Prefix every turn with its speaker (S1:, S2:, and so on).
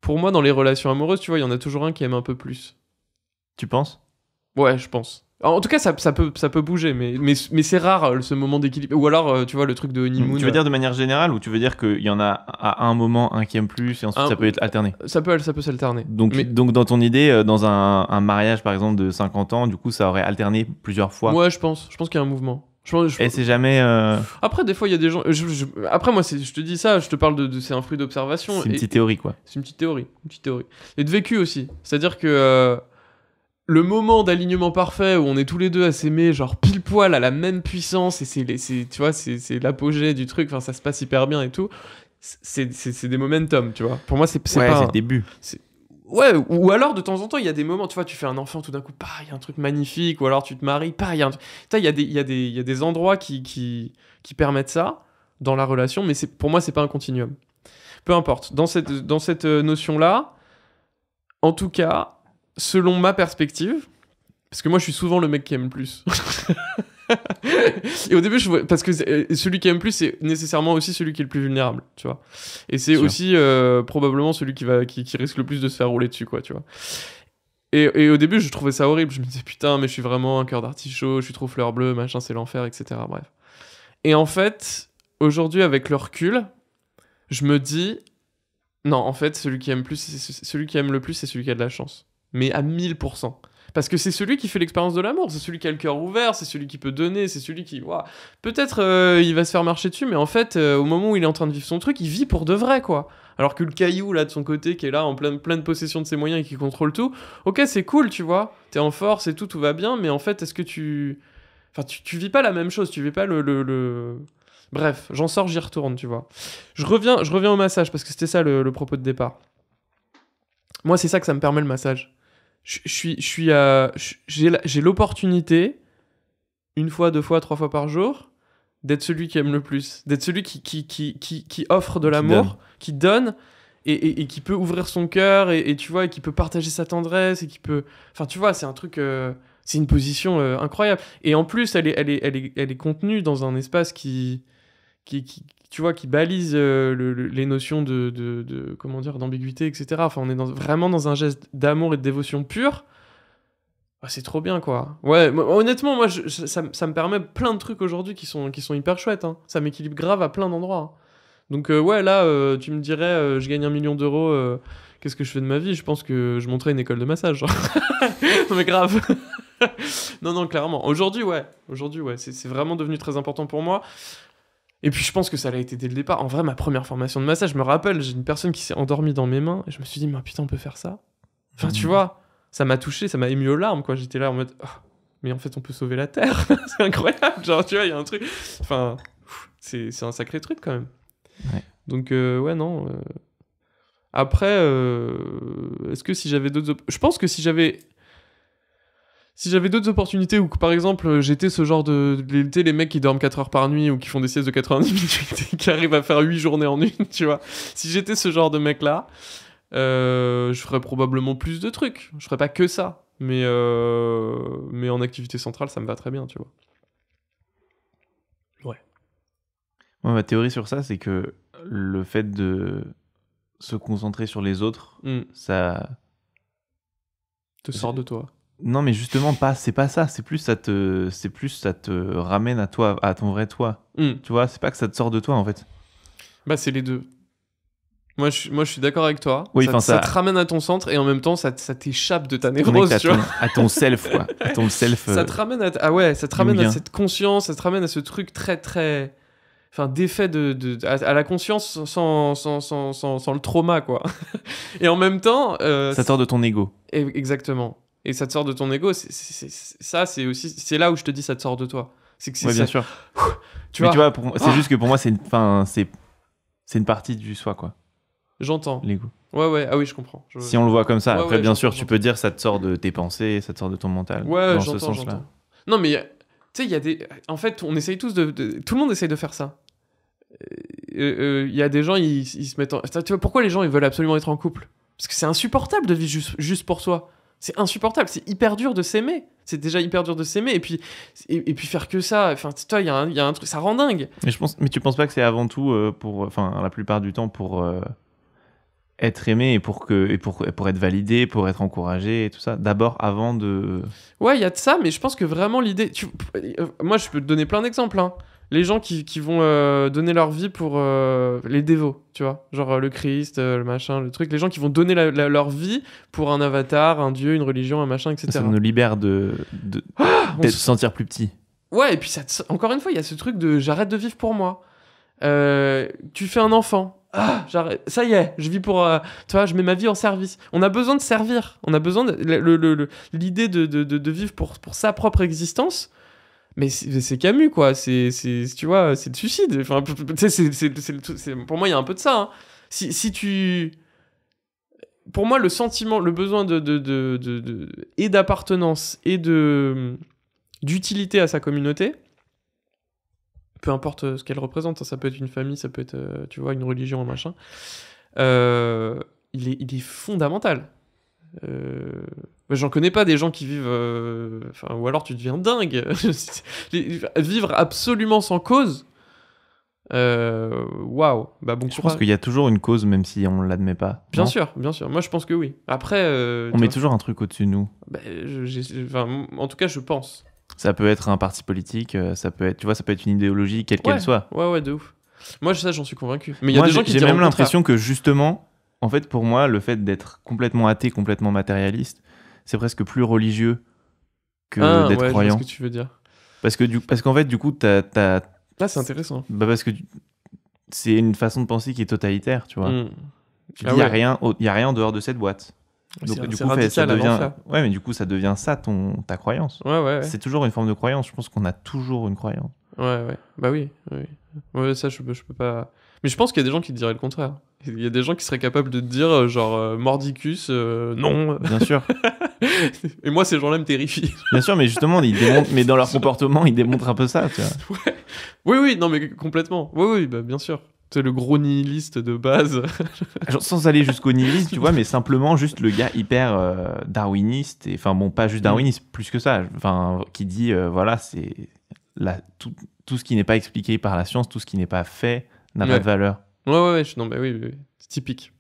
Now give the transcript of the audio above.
S1: pour moi, dans les relations amoureuses, tu vois, il y en a toujours un qui aime un peu plus.
S2: Tu penses?
S1: Ouais, je pense. En tout cas, ça peut bouger, mais c'est rare ce moment d'équilibre. Ou alors, tu vois, le truc de honeymoon.
S2: Tu veux dire de manière générale ou tu veux dire qu'il y en a à un moment un qui aime plus et ensuite ça peut être alterné?
S1: Ça peut s'alterner.
S2: Donc dans ton idée, dans un mariage par exemple de 50 ans, du coup ça aurait alterné plusieurs fois.
S1: Ouais, je pense qu'il y a un mouvement.
S2: Et c'est jamais.
S1: Après, des fois, il y a des gens. Après, moi, je te dis ça, je te parle c'est un fruit d'observation.
S2: C'est une petite théorie, quoi.
S1: C'est une petite théorie. Et de vécu aussi. C'est-à-dire que le moment d'alignement parfait où on est tous les deux à s'aimer, genre pile poil à la même puissance, et tu vois, c'est l'apogée du truc, enfin, ça se passe hyper bien et tout. C'est des momentum, tu vois. Pour moi, c'est
S2: ouais,
S1: pas.
S2: C'est le début.
S1: Ouais, ou alors de temps en temps, il y a des moments, tu vois, tu fais un enfant, tout d'un coup, il y a un truc magnifique, ou alors tu te maries, il y a un truc. Il y a des endroits qui permettent ça dans la relation, mais pour moi, c'est pas un continuum. Peu importe. Dans cette notion-là, en tout cas, selon ma perspective, parce que moi, je suis souvent le mec qui aime le plus. Et au début, parce que celui qui aime plus, c'est nécessairement aussi celui qui est le plus vulnérable, tu vois. Et c'est aussi probablement celui qui risque le plus de se faire rouler dessus, quoi, tu vois. Et au début, je trouvais ça horrible. Je me disais, putain, mais je suis vraiment un cœur d'artichaut, je suis trop fleur bleue, machin, c'est l'enfer, etc. Bref. Et en fait, aujourd'hui, avec le recul, je me dis, non, en fait, celui qui aime le plus, c'est celui qui a de la chance. Mais à 1000%. Parce que c'est celui qui fait l'expérience de l'amour, c'est celui qui a le cœur ouvert, c'est celui qui peut donner, c'est celui qui... Wow. Peut-être il va se faire marcher dessus, mais en fait, au moment où il est en train de vivre son truc, il vit pour de vrai, quoi. Alors que le caillou, là, de son côté, qui est là, en pleine possession de ses moyens et qui contrôle tout, ok, c'est cool, tu vois, t'es en force et tout va bien, mais en fait, est-ce que tu... Enfin, tu vis pas la même chose, tu vis pas le... Bref, j'en sors, j'y retourne, tu vois. Je reviens au massage, parce que c'était ça le propos de départ. Moi, c'est ça que ça me permet, le massage. J'ai l'opportunité, 1 fois, 2 fois, 3 fois par jour, d'être celui qui aime le plus, d'être celui qui offre de l'amour, qui donne et qui peut ouvrir son cœur et tu vois, et qui peut partager sa tendresse et qui peut, enfin tu vois, c'est un truc, c'est une position incroyable. Et en plus, elle est contenue dans un espace qui tu vois, qui balise les notions de comment dire, d'ambiguïté, etc. Enfin, on est vraiment dans un geste d'amour et de dévotion pure. Ah, c'est trop bien, quoi. Ouais, honnêtement, moi, ça me permet plein de trucs aujourd'hui qui sont hyper chouettes. Hein. Ça m'équilibre grave à plein d'endroits. Hein. Donc, ouais, là, tu me dirais, je gagne 1 million d'euros, qu'est-ce que je fais de ma vie? Je pense que je monterais une école de massage. Genre. Non, mais grave. Non, clairement. Aujourd'hui, ouais. C'est vraiment devenu très important pour moi. Et puis je pense que ça l'a été dès le départ. En vrai, ma première formation de massage, je me rappelle, j'ai une personne qui s'est endormie dans mes mains et je me suis dit, mais putain, on peut faire ça. Enfin, tu vois, ça m'a touché, ça m'a ému aux larmes, quoi. J'étais là en mode, oh, mais en fait, on peut sauver la Terre. C'est incroyable, genre, tu vois, il y a un truc. Enfin, c'est un sacré truc quand même.
S2: Ouais.
S1: Donc, ouais, non. Après, est-ce que si j'avais d'autres. Je pense que si j'avais d'autres opportunités où, par exemple, j'étais ce genre les mecs qui dorment 4 heures par nuit ou qui font des siestes de 90 minutes et qui arrivent à faire 8 journées en une, tu vois. Si j'étais ce genre de mec-là, je ferais probablement plus de trucs. Je ferais pas que ça. Mais en activité centrale, ça me va très bien, tu vois. Ouais.
S2: Moi, ma théorie sur ça, c'est que le fait de se concentrer sur les autres, ça...
S1: te sort de toi.
S2: Non, mais justement, c'est pas ça. C'est plus ça te ramène à toi, à ton vrai toi. Tu vois, c'est pas que ça te sort de toi, en fait.
S1: Bah, c'est les deux. Moi, je suis d'accord avec toi.
S2: Oui,
S1: ça te ramène à ton centre et en même temps, ça t'échappe de ta névrose, tu vois.
S2: À ton self, quoi. À ton self.
S1: Ça te ramène à cette conscience, ça te ramène à ce truc très, très... Enfin, d'effet à la conscience sans le trauma, quoi. Et en même temps...
S2: ça sort de ton ego.
S1: Exactement. Et ça te sort de ton ego, c'est là où je te dis ça te sort de toi. C'est que c'est
S2: bien sûr.
S1: Tu vois,
S2: c'est juste que pour moi c'est une partie du soi, quoi.
S1: J'entends.
S2: L'ego.
S1: Ouais, ah oui, je comprends.
S2: Si on le voit comme ça, après bien sûr, tu
S1: j'entends.
S2: peux dire ça te sort de tes pensées, ça te sort de ton mental.
S1: Ouais,
S2: dans
S1: j'entends,
S2: ce sens-là.
S1: j'entends. Non, mais tu sais, il y a des... En fait, on essaye tous tout le monde essaye de faire ça. Il y a des gens, ils se mettent tu vois, pourquoi les gens, ils veulent absolument être en couple? Parce que c'est insupportable de vivre juste pour soi. C'est insupportable, c'est hyper dur de s'aimer. C'est déjà hyper dur de s'aimer, et puis faire que ça, enfin, toi, il y a un truc, ça rend dingue.
S2: Mais tu penses pas que c'est avant tout, la plupart du temps, pour être aimé et pour être validé, pour être encouragé et tout ça. D'abord, avant de...
S1: Ouais, il y a de ça, mais je pense que vraiment l'idée... Moi, je peux te donner plein d'exemples, hein. Les gens qui vont donner leur vie pour les dévots, tu vois. Genre le Christ, le machin, le truc. Les gens qui vont donner leur vie pour un avatar, un dieu, une religion, un machin, etc.
S2: Ça nous libère de se sentir plus petit.
S1: Ouais, et puis encore une fois, il y a ce truc de j'arrête de vivre pour moi. Tu fais un enfant. J'arrête. Ça y est, je vis pour... tu vois, je mets ma vie en service. On a besoin de servir. On a besoin de... L'idée de vivre pour sa propre existence... Mais c'est Camus, quoi. Tu vois, c'est le suicide. Enfin, pour moi, il y a un peu de ça. Hein. Si tu... Pour moi, le sentiment, le besoin et d'appartenance et d'utilité à sa communauté, peu importe ce qu'elle représente, ça peut être une famille, ça peut être, tu vois, une religion, un machin, il est fondamental. J'en connais pas des gens qui vivent ou alors tu deviens dingue. Vivre absolument sans cause, waouh. Bah bon,
S2: je pense qu'il y a toujours une cause même si on l'admet pas.
S1: Bien sûr, moi je pense que oui. Après
S2: on met toujours un truc au-dessus de nous.
S1: Bah, en tout cas je pense.
S2: Ça peut être un parti politique, ça peut être, tu vois, ça peut être une idéologie quelle qu'elle soit.
S1: Ouais, de ouf. Moi ça j'en suis convaincu. Mais il y a des gens qui
S2: j'ai même l'impression que justement, en fait, pour moi, le fait d'être complètement athée, complètement matérialiste, c'est presque plus religieux que d'être croyant.
S1: Je vois ce que tu veux dire.
S2: Parce qu'en fait, du coup, t'as...
S1: Ah, c'est intéressant.
S2: Bah parce que c'est une façon de penser qui est totalitaire, tu vois. Tu dis, il y a rien en dehors de cette boîte. Donc, du coup, ça devient... Ouais, mais du coup, ça devient ça, ta croyance.
S1: Ouais.
S2: C'est toujours une forme de croyance. Je pense qu'on a toujours une croyance.
S1: Ouais. Bah oui. Ouais, ça, je peux pas... Mais je pense qu'il y a des gens qui te diraient le contraire. Il y a des gens qui seraient capables de te dire, genre, mordicus, non.
S2: Bien sûr.
S1: Et moi, ces gens-là me terrifient.
S2: Bien sûr, mais justement, mais dans leur comportement, ils démontrent un peu ça, tu vois.
S1: Ouais. Oui, non, mais complètement. Oui, bah, bien sûr. C'est le gros nihiliste de base.
S2: Genre, sans aller jusqu'au nihilisme, tu vois, mais simplement juste le gars hyper darwiniste, enfin bon, pas juste darwiniste, plus que ça, enfin, qui dit, voilà, c'est tout ce qui n'est pas expliqué par la science, tout ce qui n'est pas fait n'a pas de valeur.
S1: Ouais, non, bah oui, c'est typique.